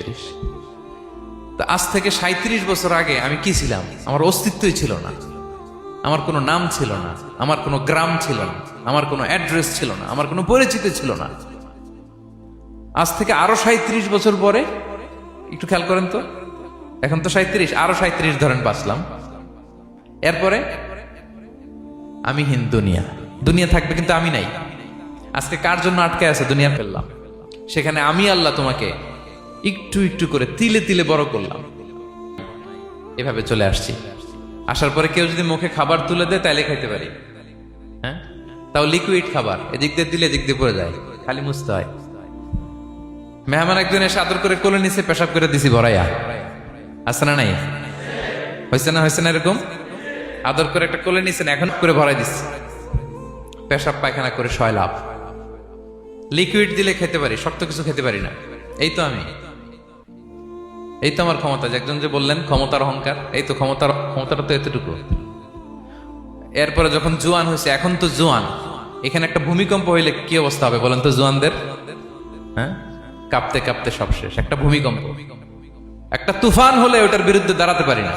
37। তো আজ থেকে 37 বছর আগে আমি কি ছিলাম? আমার অস্তিত্বই ছিল না, আমার কোনো নাম ছিল না, আমার কোনো গ্রাম ছিল না, আমার কোনো অ্যাড্রেস ছিল না, আমার কোনো পরিচিতি ছিল না। আজ থেকে আরো 37 বছর পরে একটু খেয়াল করেন তো, এখন তো 37, আরো 37 ধরেন বাঁচলাম। এরপরে আমি দুনিয়া দুনিয়া থাকবে, কিন্তু আমি নাই। আজকে কার জন্য আটকে আছে? দুনিয়া ফেললাম, সেখানে আমি আল্লাহ তোমাকে একটু একটু করে তিলে তিলে বড় করলাম। এভাবে চলে আসছি। আসার পরে কেউ যদি মুখে খাবার তুলে দেয় তাইলে খাইতে পারি, হ্যাঁ, তাও লিকুইড খাবার, এদিক দিয়ে দিলে এদিক দিয়ে পড়ে যায়, খালি মুছতে হয়। মেহমান একজন এসে আদর করে কোলে নিচে পেশাব করে দিছি ভরাইয়া, আছে না নাই? হয়েছে না, হয়েছে না? এরকম আদর করে একটা কোলে নিছেন, এখন করে ভরাই দিচ্ছি, পেশাব পায়খানা করে 6 লাভ। লিকুইড দিলে খেতে পারি, শক্ত কিছু খেতে পারি না। এই তো আমি, এই তো আমার ক্ষমতা। একজন যে বললেন ক্ষমতার অহংকার, এই তো ক্ষমতাটা তো এতটুকু। এরপরে যখন জোয়ান হয়েছে, এখন তো জোয়ান, এখানে একটা ভূমিকম্প হইলে কি অবস্থা হবে বলেন তো জোয়ানদের? হ্যাঁ, কাঁপতে কাঁপতে সব শেষ। একটা ভূমিকম্প, একটা তুফান হলে ওটার বিরুদ্ধে দাঁড়াতে পারি না।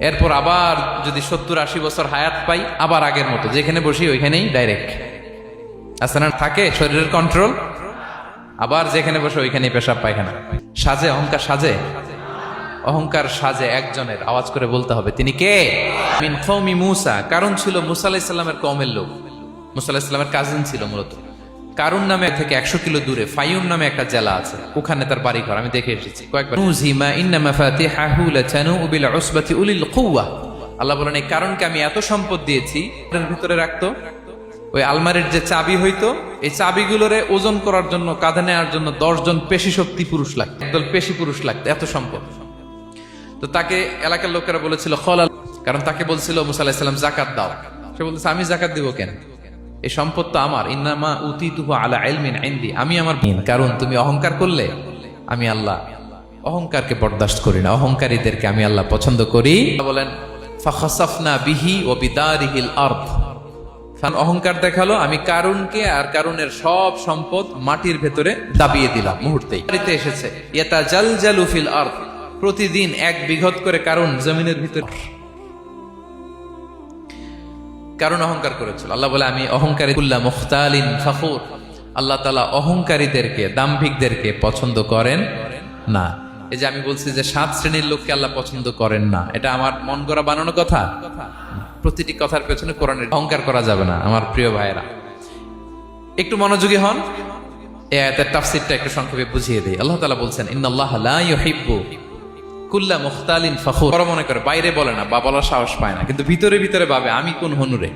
এরপর আবার যদি 70-80 বছর হায়াত পাই, আবার আগের মতো যেখানে বসি ওইখানেই ডাইরেক্ট, আছে না? থাকে শরীরের কন্ট্রোল, আবার যেখানে বসে ওইখানেই পেশাব পায়খানা। সাজে অহংকার, সাজে অহংকার, সাজে একজনের। আওয়াজ করে বলতে হবে, তিনি কে? মিন কওমি মূসা, কারণ ছিল মুসা আলাইহিস সালামের কওমের লোক। মুসা আলাইহিস সালামের কাজিন ছিল মূলত। কারুন নামে থেকে 100 কিলো দূরে ফায়ুম নামে একটা জেলা আছে, ওখানে তার বাড়ি ঘর। আমি দেখে এসেছি কয়েকবার। নুজিমা ইন্না মাফাতিহাহু লাতানু বিল উসবাতি উলিল কুওয়া। আল্লাহ বলেন এই কারণকে আমি এত সম্পদ দিয়েছি, এর ভিতরে রাখতো ওই আলমারির যে চাবি হইতো, এই চাবিগুলোরে ওজন করার জন্য, কাঁধে নেওয়ার জন্য 10 জন পেশি শক্তি পুরুষ লাগতো, একদল পেশি পুরুষ লাগতো, এত সম্পদ। তো তাকে এলাকার লোকেরা বলেছিল খলাল, কারণ তাকে বলছিল মুসা আলাইহিস সালাম জাকাত দাও। সে বলতেছে আমি জাকাত দিব কেন? এই সম্পদ তো আমার। ইন্নামা উতিতুহু আলা ইলমিন ইনদি, আমি আমার। কারণ তুমি অহংকার করলে, আমি আল্লাহ অহংকারকে বরদাস্ত করি না, অহংকারীদেরকে আমি আল্লাহ পছন্দ করি। বলেন ফাখাসাফনা বিহি ওয়া বিদারিহিল আরদ, অহংকার দেখালো, আমি কারুনকে আর কারুনের সব সম্পদ মাটির ভেতরে দাবিয়ে দিলাম মুহূর্তেই। এসেছে ইয়াতাজালজালু ফিল আরদ, প্রতিদিন 1 বিঘত করে কারুন জমিনের ভিতরে। কারণ অহংকার করেছিল। আল্লাহ বলে আমি অহংকারী কুল্লা মুখতালিন ফখুর, আল্লাহ তাআলা অহংকারীদেরকে, দাম্ভিকদেরকে পছন্দ করেন না। এই যে আমি বলছি যে 7 শ্রেণীর লোককে আল্লাহ পছন্দ করেন না, এটা আমার মন গড়া বানানো কথা। প্রতিটি কথার পেছনে কোরআনের। অহংকার করা যাবে না আমার প্রিয় ভাইয়েরা। একটু মনোযোগী হন, এই আয়াতের তাফসীরটা একটু সংক্ষেপে বুঝিয়ে দেই। আল্লাহ তাআলা বলছেন ইন্নাল্লাহা লা ইউহিব্বু কুল্লা মুখতালিন ফখুর। বড় মনে করে, বাইরে বলে না বা বলার সাহস পায় না, কিন্তু ভিতরে ভিতরে ভাবে আমি কোন হনুরে।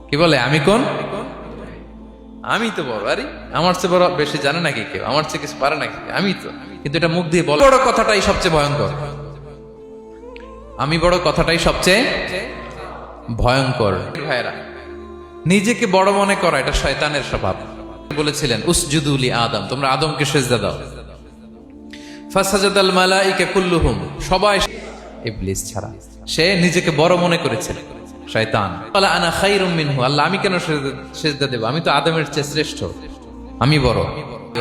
কি বলে? আমি কোন? আমি তো বড়। আরে আমার চেয়ে বড় বেশি জানে নাকি কেউ? আমার চেয়ে কিছু পারে নাকি? আমি তো। কিন্তু এটা মুখ দিয়ে বলে। বড় কথাটাই সবচেয়ে ভয়ঙ্কর। আমি বড় কথাটাই সবচেয়ে ভয়ঙ্কর। ভাইরা, নিজেকে বড় মনে করা এটা শয়তানের স্বভাব। বলেছিলেন উসজুদু লি আদম, তোমরা আদমকে সিজদা দাও। ফাসাজাদাল মালাইকা কুল্লুহুম, সবাই, ইবলিস ছাড়া। সে নিজেকে বড় মনে করেছিল, শয়তান। ক্বালা আনা খায়রুম মিনহু, আল্লাহ আমি কেন সিজদা দেব? আমি তো আদমের চেয়ে শ্রেষ্ঠ, আমি বড়।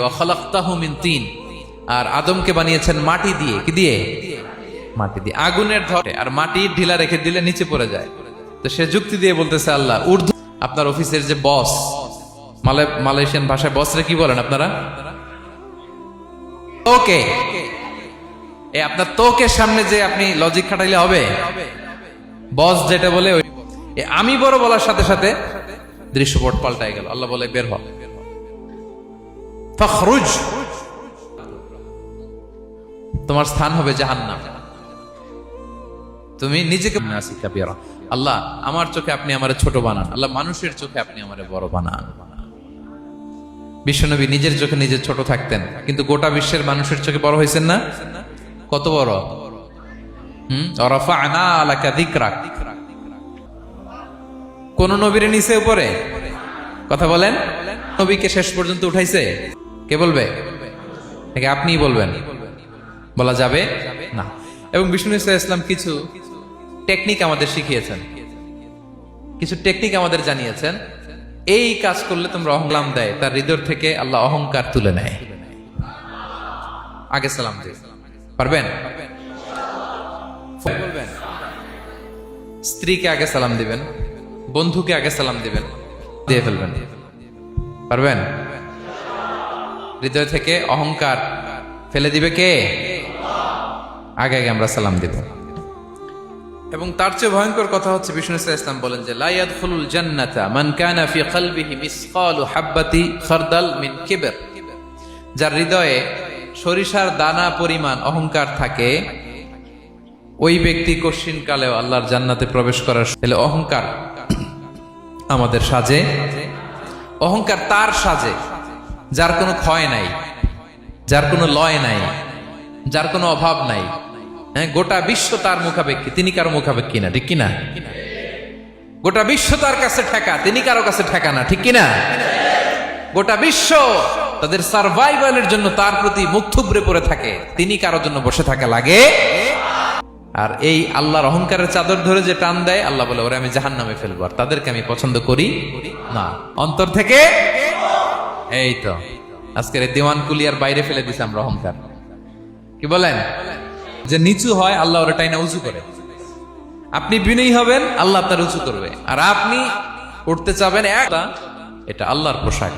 ওয়া খালাকতাহু মিন তিন, আর আদমকে বানিয়েছেন মাটি দিয়ে। কি দিয়ে? মাটি দিয়ে। আগুনের ধরে আর মাটি ঢিলা রেখে দিলে নিচে পড়ে যায়। তো সে যুক্তি দিয়ে বলতেছে আল্লাহ উর্দু, আপনার অফিসের যে বস, মালয়েশিয়ান ভাষায় বসরে কি বলেন আপনারা? ওকে, আপনার তোকের সামনে যে আপনি লজিক খাটাইলে হবে? বস যেটা বলে আমি বড় বলার সাথে সাথে দৃশ্যপট পাল্টাই গেল। আল্লাহ বলে বের হ, ফখরুজ, তোমার স্থান হবে জাহান্নাম। তুমি নিজেকে আল্লাহ আমার চোখে আপনি আমারে ছোট বানান, আল্লাহ মানুষের চোখে আপনি আমারে বড় বানান। বিশ্বনবী নিজের চোখে নিজে ছোট থাকতেন, কিন্তু গোটা বিশ্বের মানুষের চোখে বড় হয়েছেন না? কত বড়! রাফা'না লাকা যিকরাক। কোন নবীর নিচে উপরে? কথা বলেন। নবীকে শেষ পর্যন্ত উঠাইছে কে বলবে? নাকি আপনিই বলবেন? বলা যাবে না। এবং বিষ্ণু ইসলাম কিছু টেকনিক আমাদের শিখিয়েছেন, কিছু টেকনিক আমাদের জানিয়েছেন। এই কাজ করলে তোমরা অহংকার দেয়, তার হৃদয় থেকে আল্লাহ অহংকার তুলে নেয়। আগে সালাম দিবেন। পারবেন? বলবেন স্ত্রীকে আগে সালাম দিবেন, বন্ধুকে আগে সালাম দিবেন, দিয়ে ফেলবেন। পারবেন? হৃদয় থেকে অহংকার ফেলে দিবে কে? আগে আগে আমরা সালাম দিব। এবং তার চেয়ে ভয়ঙ্কর কথা হচ্ছে বিষ্ণু ইসলাম বলেন যে লা ইয়াদখুলুল জান্নাতা মান কানা ফি কলবিহি মিসকালু হাববাতি খারদাল মিন কিবর। যার হৃদয়ে সরিষার দানা পরিমাণ অহংকার থাকে, ওই ব্যক্তি কশিন কালেও আল্লাহর জান্নাতে প্রবেশ করার। তাহলে অহংকার আমাদের সাজে, অহংকার তার সাজে যার কোনো ক্ষয় নাই, যার কোনো লয় নাই, যার কোনো অভাব নাই। হ্যাঁ, গোটা বিশ্ব তার মুখাপেক্ষী, তিনি কারো মুখাপেক্ষী না, ঠিক কিনা? গোটা বিশ্ব তার কাছে ঠেকা, তিনি কারো কাছে ঠেকা না, ঠিক কিনা? গোটা বিশ্ব তাদের সার্ভাইভালের জন্য তার প্রতি মুখ থুবড়ে পড়ে থাকে, তিনি কারোর জন্য বসে থাকা লাগে। আর এই আল্লাহর অহংকারের চাদর ধরে যে টান দেয়, আল্লাহ বলে ওরা আমি জাহান্নামে ফেলবো, আর তাদেরকে আমি পছন্দ করি না। অন্তর থেকে এই তো আজকের দিওয়ান কুলিয়ার বাইরে ফেলে দিছে আমরা অহংকার। কি বলেন? যে নিচু হয় আল্লাহ ওরা টাইনা উঁচু করে। আপনি বিনয়ী হবেন, আল্লাহ আপনার উঁচু করবে। আর আপনি উঠতে চাবেন, এটা আল্লাহর পোশাক।